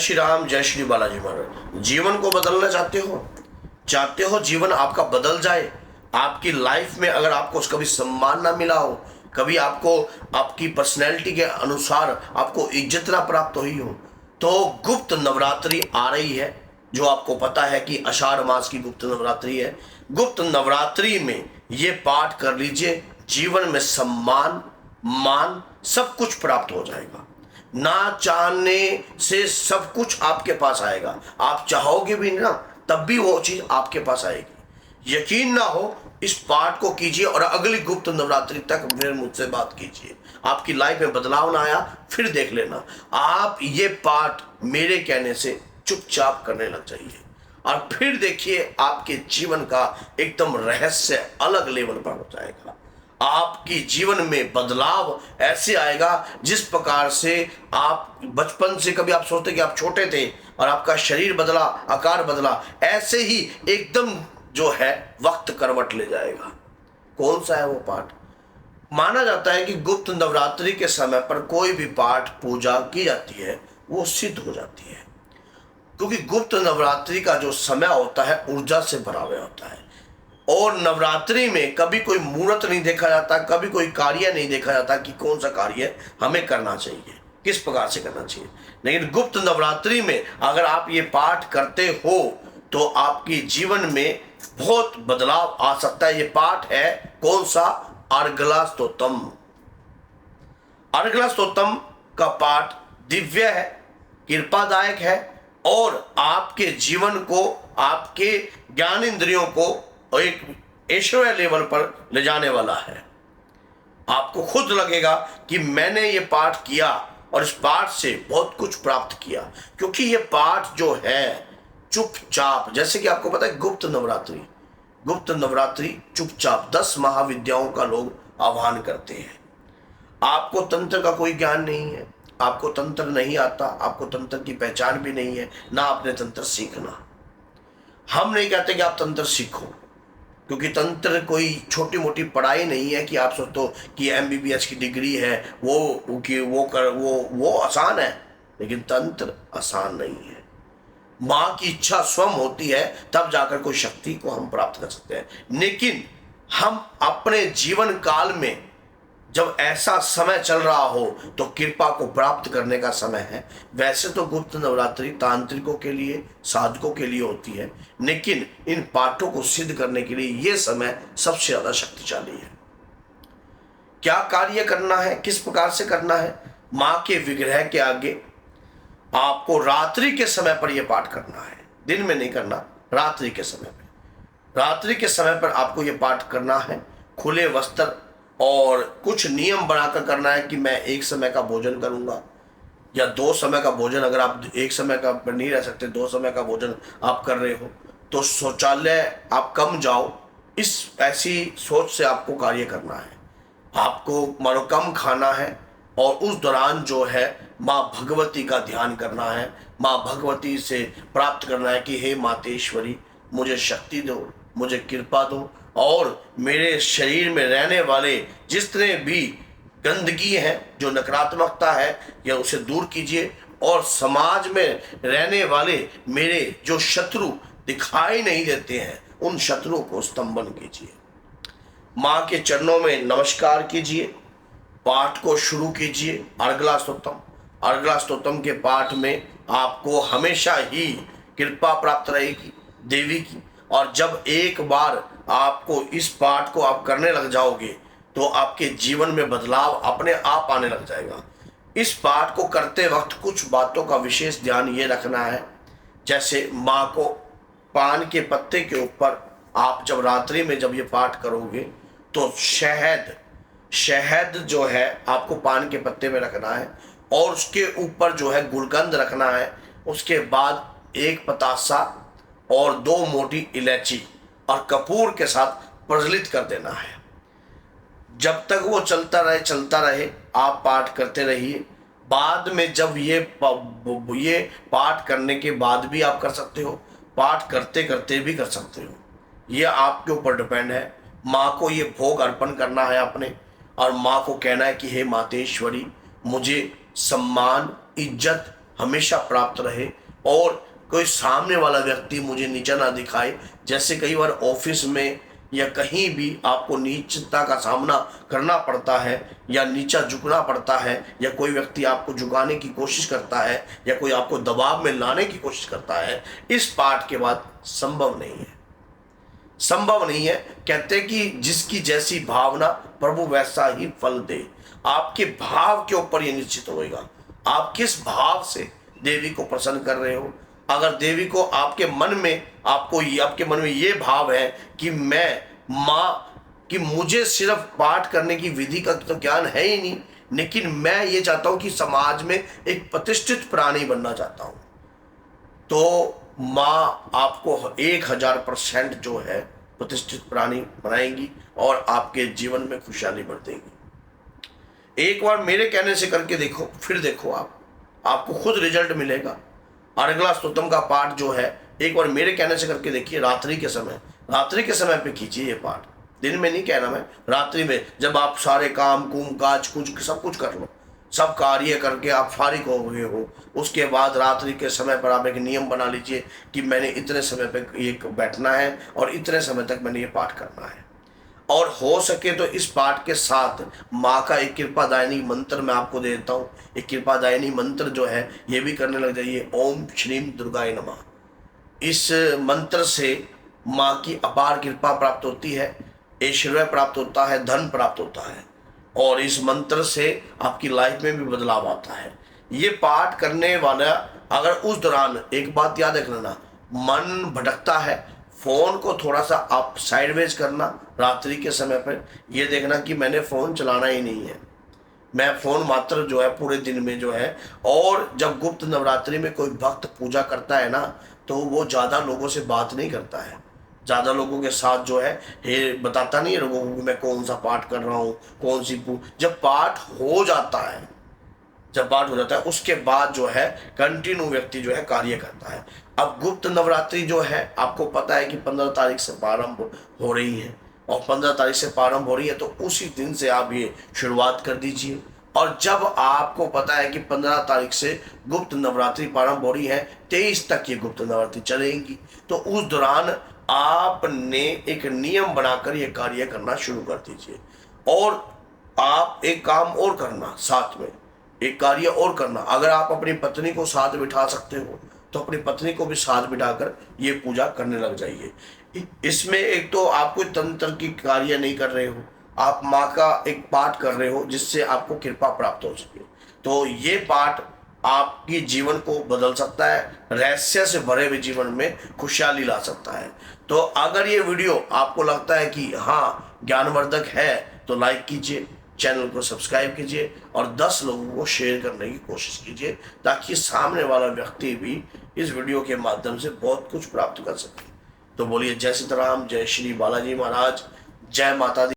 श्री राम, जय श्री बालाजी महाराज। जीवन को बदलना चाहते हो जीवन आपका बदल जाए। आपकी लाइफ में अगर आपको कभी सम्मान ना मिला हो, कभी आपको आपकी पर्सनैलिटी के अनुसार आपको इज्जत ना प्राप्त हुई हो, तो गुप्त नवरात्रि आ रही है। जो आपको पता है कि आषाढ़ मास की गुप्त नवरात्रि है। गुप्त नवरात्रि में ये पाठ कर लीजिए, जीवन में सम्मान मान सब कुछ प्राप्त हो जाएगा। ना चाहने से सब कुछ आपके पास आएगा। आप चाहोगे भी ना तब भी वो चीज आपके पास आएगी। यकीन ना हो, इस पाठ को कीजिए और अगली गुप्त नवरात्रि तक फिर मुझसे बात कीजिए। आपकी लाइफ में बदलाव ना आया फिर देख लेना। आप ये पाठ मेरे कहने से चुपचाप करने लग जाइए और फिर देखिए आपके जीवन का एकदम रहस्य अलग लेवल पर हो जाएगा। आपकी जीवन में बदलाव ऐसे आएगा जिस प्रकार से आप बचपन से कभी आप सोचते कि आप छोटे थे और आपका शरीर बदला, आकार बदला, ऐसे ही एकदम जो है वक्त करवट ले जाएगा। कौन सा है वो पाठ? माना जाता है कि गुप्त नवरात्रि के समय पर कोई भी पाठ पूजा की जाती है वो सिद्ध हो जाती है, क्योंकि गुप्त नवरात्रि का जो समय होता है ऊर्जा से भरा हुआ होता है। और नवरात्रि में कभी कोई मुहूर्त नहीं देखा जाता, कभी कोई कार्य नहीं देखा जाता कि कौन सा कार्य हमें करना चाहिए, किस प्रकार से करना चाहिए। लेकिन गुप्त नवरात्रि में अगर आप ये पाठ करते हो तो आपके जीवन में बहुत बदलाव आ सकता है। ये पाठ है कौन सा? अर्गला स्तोत्रम। अर्गला स्तोत्रम का पाठ दिव्य है, कृपादायक है और आपके जीवन को, आपके ज्ञान इंद्रियों को एक ऐश्वर्य लेवल पर ले जाने वाला है। आपको खुद लगेगा कि मैंने ये पाठ किया और इस पाठ से बहुत कुछ प्राप्त किया, क्योंकि ये पाठ जो है चुपचाप, जैसे कि आपको पता है गुप्त नवरात्रि चुपचाप 10 महाविद्याओं का लोग आह्वान करते हैं। आपको तंत्र का कोई ज्ञान नहीं है, आपको तंत्र नहीं आता, आपको तंत्र की पहचान भी नहीं है, ना आपने तंत्र सीखना। हम नहीं कहते कि आप तंत्र सीखो, क्योंकि तंत्र कोई छोटी मोटी पढ़ाई नहीं है कि आप सोचो कि MBBS की डिग्री है वो आसान है। लेकिन तंत्र आसान नहीं है। माँ की इच्छा स्वयं होती है तब जाकर कोई शक्ति को हम प्राप्त कर सकते हैं। लेकिन हम अपने जीवन काल में जब ऐसा समय चल रहा हो तो कृपा को प्राप्त करने का समय है। वैसे तो गुप्त नवरात्रि तांत्रिकों के लिए, साधकों के लिए होती है, लेकिन इन पाठों को सिद्ध करने के लिए यह समय सबसे ज्यादा शक्तिशाली है। क्या कार्य करना है, किस प्रकार से करना है? मां के विग्रह के आगे आपको रात्रि के समय पर यह पाठ करना है, दिन में नहीं करना, रात्रि के समय पर। रात्रि के समय पर आपको यह पाठ करना है। खुले वस्त्र और कुछ नियम बनाकर करना है कि मैं एक समय का भोजन करूंगा या 2 समय का भोजन। अगर आप एक समय का नहीं रह सकते, 2 समय का भोजन आप कर रहे हो तो शौचालय आप कम जाओ, इस ऐसी सोच से आपको कार्य करना है। आपको मानो कम खाना है और उस दौरान जो है माँ भगवती का ध्यान करना है। माँ भगवती से प्राप्त करना है कि हे मातेश्वरी, मुझे शक्ति दो, मुझे कृपा दो और मेरे शरीर में रहने वाले जितने भी गंदगी है, जो नकारात्मकता है, या उसे दूर कीजिए। और समाज में रहने वाले मेरे जो शत्रु दिखाई नहीं देते हैं, उन शत्रुओं को स्तंभन कीजिए। माँ के चरणों में नमस्कार कीजिए, पाठ को शुरू कीजिए। अर्गला स्तोत्रम के पाठ में आपको हमेशा ही कृपा प्राप्त रहेगी देवी की। और जब एक बार आपको इस पाठ को आप करने लग जाओगे तो आपके जीवन में बदलाव अपने आप आने लग जाएगा। इस पाठ को करते वक्त कुछ बातों का विशेष ध्यान ये रखना है, जैसे माँ को पान के पत्ते के ऊपर आप जब रात्रि में जब ये पाठ करोगे तो शहद जो है आपको पान के पत्ते में रखना है और उसके ऊपर जो है गुलकंद रखना है। उसके बाद 1 पतासा और 2 मोटी इलायची और कपूर के साथ प्रज्वलित कर देना है। जब तक वो चलता रहे आप पाठ करते रहिए। बाद में जब ये पाठ करने के बाद भी आप कर सकते हो, पाठ करते करते भी कर सकते हो, ये आपके ऊपर डिपेंड है। माँ को ये भोग अर्पण करना है अपने, और माँ को कहना है कि हे मातेश्वरी, मुझे सम्मान, इज्जत हमेशा प्राप्त रहे और कोई सामने वाला व्यक्ति मुझे नीचा ना दिखाए। जैसे कई बार ऑफिस में या कहीं भी आपको नीचता का सामना करना पड़ता है या नीचा झुकना पड़ता है या कोई व्यक्ति आपको झुकाने की कोशिश करता है या कोई आपको दबाव में लाने की कोशिश करता है, इस पाठ के बाद संभव नहीं है, संभव नहीं है। कहते हैं कि जिसकी जैसी भावना प्रभु वैसा ही फल दे। आपके भाव के ऊपर यह निश्चित होगा, आप किस भाव से देवी को प्रसन्न कर रहे हो। अगर देवी को आपके मन में ये भाव है कि मैं माँ कि मुझे सिर्फ पाठ करने की विधि का तो ज्ञान है ही नहीं, लेकिन मैं ये चाहता हूं कि समाज में एक प्रतिष्ठित प्राणी बनना चाहता हूं, तो माँ आपको 1000% जो है प्रतिष्ठित प्राणी बनाएंगी और आपके जीवन में खुशहाली बढ़ देगी। एक बार मेरे कहने से करके देखो, फिर देखो आपको खुद रिजल्ट मिलेगा। अर्गला स्तोत्रम का पाठ जो है एक बार मेरे कहने से करके देखिए, रात्रि के समय पे कीजिए ये पाठ। दिन में नहीं कहना मैं, रात्रि में जब आप सारे काम कुम काज कुछ सब कुछ कर लो, सब कार्य करके आप फारिग हो गए हो, उसके बाद रात्रि के समय पर आप एक नियम बना लीजिए कि मैंने इतने समय पे ये बैठना है और इतने समय तक मैंने ये पाठ करना है। और हो सके तो इस पाठ के साथ माँ का एक कृपादायिनी मंत्र मैं आपको दे देता हूँ। एक कृपादायिनी मंत्र जो है ये भी करने लग जाइए, ओम श्रीम दुर्गाय नमः। इस मंत्र से माँ की अपार कृपा प्राप्त होती है, ऐश्वर्य प्राप्त होता है, धन प्राप्त होता है और इस मंत्र से आपकी लाइफ में भी बदलाव आता है। ये पाठ करने वाला अगर उस दौरान एक बात याद रख लेना, मन भटकता है, फ़ोन को थोड़ा सा आप साइडवेज करना रात्रि के समय पर, यह देखना कि मैंने फ़ोन चलाना ही नहीं है, मैं फ़ोन मात्र जो है पूरे दिन में जो है। और जब गुप्त नवरात्रि में कोई भक्त पूजा करता है ना, तो वो ज़्यादा लोगों से बात नहीं करता है, ज़्यादा लोगों के साथ जो है ये बताता नहीं है लोगों को कि मैं कौन सा पाठ कर रहा हूँ, कौन सी जब पाठ हो जाता है उसके बाद जो है कंटिन्यू व्यक्ति जो है कार्य करता है। अब गुप्त नवरात्रि जो है आपको पता है कि 15 तारीख से प्रारंभ हो रही है और 15 तारीख से प्रारंभ हो रही है, तो उसी दिन से आप ये शुरुआत कर दीजिए। और जब आपको पता है कि 15 तारीख से गुप्त नवरात्रि प्रारंभ हो रही है, 23 तक ये गुप्त नवरात्रि चलेंगी, तो उस दौरान आपने एक नियम बनाकर ये कार्य करना शुरू कर दीजिए। और आप एक काम और करना, साथ में एक कार्य और करना, अगर आप अपनी पत्नी को साथ बिठा सकते हो तो अपनी पत्नी को भी साथ बिठाकर ये पूजा करने लग जाइए। इसमें एक तो आप कोई तंत्र की कार्य नहीं कर रहे हो, आप माँ का एक पाठ कर रहे हो जिससे आपको कृपा प्राप्त हो सके। तो ये पाठ आपकी जीवन को बदल सकता है, रहस्य से भरे हुए जीवन में खुशहाली ला सकता है। तो अगर ये वीडियो आपको लगता है कि हाँ ज्ञानवर्धक है तो लाइक कीजिए, चैनल को सब्सक्राइब कीजिए और 10 लोगों को शेयर करने की कोशिश कीजिए, ताकि सामने वाला व्यक्ति भी इस वीडियो के माध्यम से बहुत कुछ प्राप्त कर सके। तो बोलिए जय सीताराम, जय श्री बालाजी महाराज, जय माता दी।